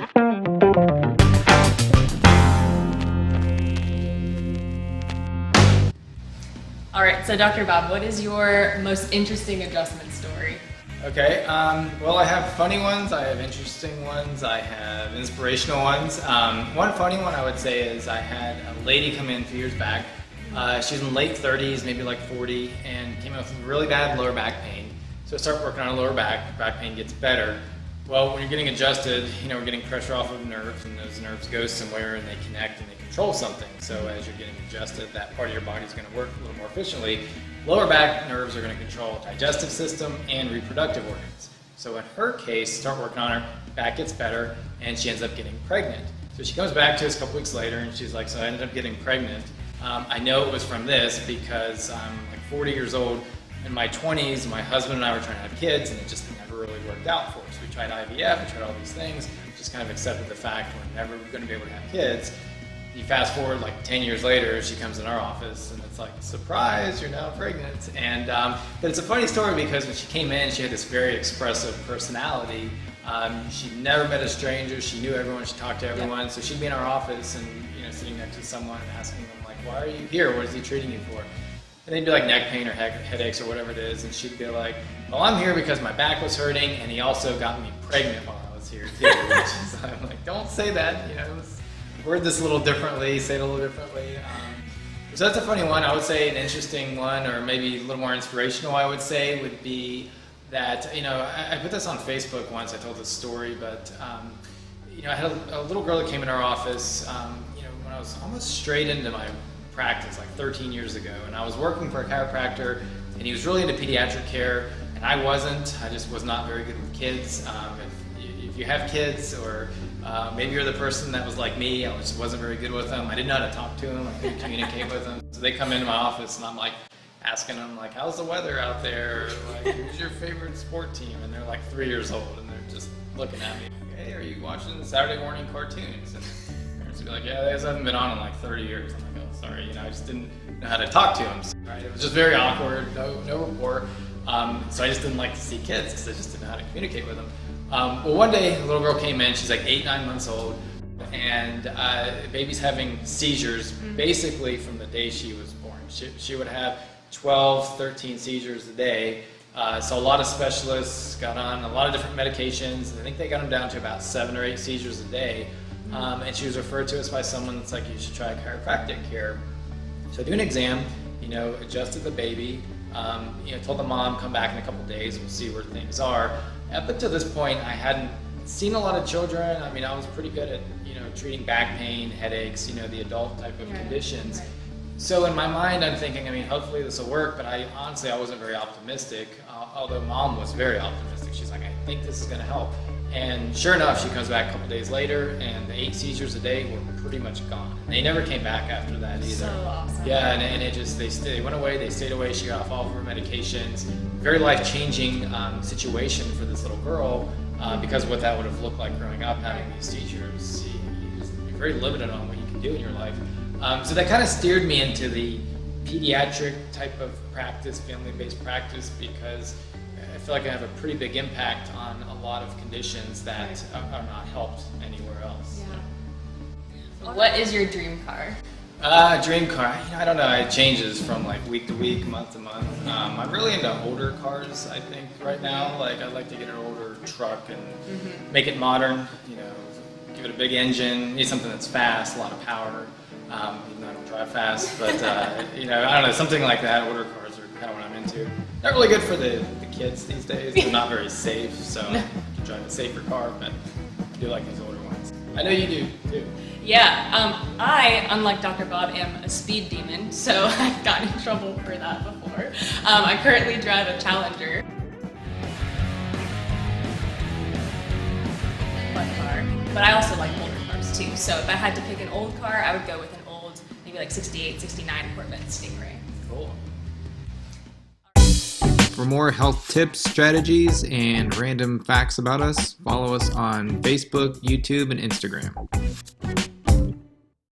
All right, so Dr. Bob, what is your most interesting adjustment story? Okay, well, I have funny ones, I have interesting ones, I have inspirational ones. One funny one I would say is I had a lady come in a few years back. She's in late 30s, maybe like 40, and came in with really bad lower back pain. So I start working on her lower back pain gets better. Well, when you're getting adjusted, we're getting pressure off of nerves, and those nerves go somewhere and they connect and they control something. So as you're getting adjusted, that part of your body is going to work a little more efficiently. Lower back nerves are going to control digestive system and reproductive organs. So in her case, start working on her, back gets better, and she ends up getting pregnant. So she comes back to us a couple weeks later and she's like, so I ended up getting pregnant. I know it was from this because I'm like 40 years old. In my 20s, my husband and I were trying to have kids, and it just never really worked out for us. We tried IVF, we tried all these things, just kind of accepted the fact we're never going to be able to have kids. You fast forward like 10 years later, she comes in our office, and it's like, surprise, you're now pregnant. And but it's a funny story because when she came in, she had this very expressive personality. She'd never met a stranger. She knew everyone. She talked to everyone. So she'd be in our office and sitting next to someone and asking them like, "Why are you here? What is he treating you for?" And they'd be like neck pain or headaches or whatever it is, and she'd be like, "Well, I'm here because my back was hurting, and he also got me pregnant while I was here too." Which is, I'm like, "Don't say that. Word this a little differently. Say it a little differently." So that's a funny one. I would say an interesting one, or maybe a little more inspirational, I would say, would be that, I put this on Facebook once. I told this story, but I had a little girl that came in our office, when I was almost straight into my practice, like 13 years ago, and I was working for a chiropractor, and he was really into pediatric care, and I wasn't. I just was not very good with kids. If you have kids, or maybe you're the person that was like me, I just wasn't very good with them. I didn't know how to talk to them. I couldn't communicate with them. So they come into my office, and I'm like asking them, like, how's the weather out there? Like, who's your favorite sport team? And they're like 3 years old, and they're just looking at me. Hey, are you watching the Saturday morning cartoons? And parents would be like, yeah, this hasn't been on in like 30 years. I'm like, oh, sorry, I just didn't know how to talk to them. So, right? It was just very awkward, no rapport. So I just didn't like to see kids because I just didn't know how to communicate with them. Well, one day, a little girl came in. She's like 8-9 months old, and the baby's having seizures basically from the day she was born. She would have 12, 13 seizures a day. So a lot of specialists got on a lot of different medications. I think they got them down to about 7 or 8 seizures a day. And she was referred to us by someone that's like, you should try chiropractic here. So I do an exam, adjusted the baby, told the mom, come back in a couple days, we'll see where things are. Up until this point, I hadn't seen a lot of children. I mean, I was pretty good at, treating back pain, headaches, the adult type of conditions. Right. So in my mind, I'm thinking, hopefully this will work, but I wasn't very optimistic, although mom was very optimistic. She's like, I think this is going to help. And sure enough, she comes back a couple days later, and the 8 seizures a day were pretty much gone. They never came back after that either. So awesome. Yeah, and it just, they went away, they stayed away, she got off all of her medications. Very life-changing situation for this little girl, because of what that would have looked like growing up, having these seizures. You're very limited on what you can do in your life. So that kind of steered me into the pediatric type of practice, family-based practice, because I feel like I have a pretty big impact on a lot of conditions that are not helped anywhere else. Yeah. What is your dream car? Dream car, I don't know. It changes from like week to week, month to month. I'm really into older cars, I think, right now. Like, I'd like to get an older truck and make it modern, give it a big engine, need something that's fast, a lot of power. Even though I don't drive fast, but I don't know, something like that. Older cars are kind of what I'm into. Not really good for the kids these days. They're not very safe, so I can drive a safer car, but I do like these older ones. I know you do too. Yeah, I, unlike Dr. Bob, am a speed demon, so I've gotten in trouble for that before. I currently drive a Challenger. Fun car, but I also like older cars too. So if I had to pick an old car, I would go with an old, maybe like 68, 69 Corvette Stingray. Cool. For more health tips, strategies, and random facts about us, follow us on Facebook, YouTube, and Instagram.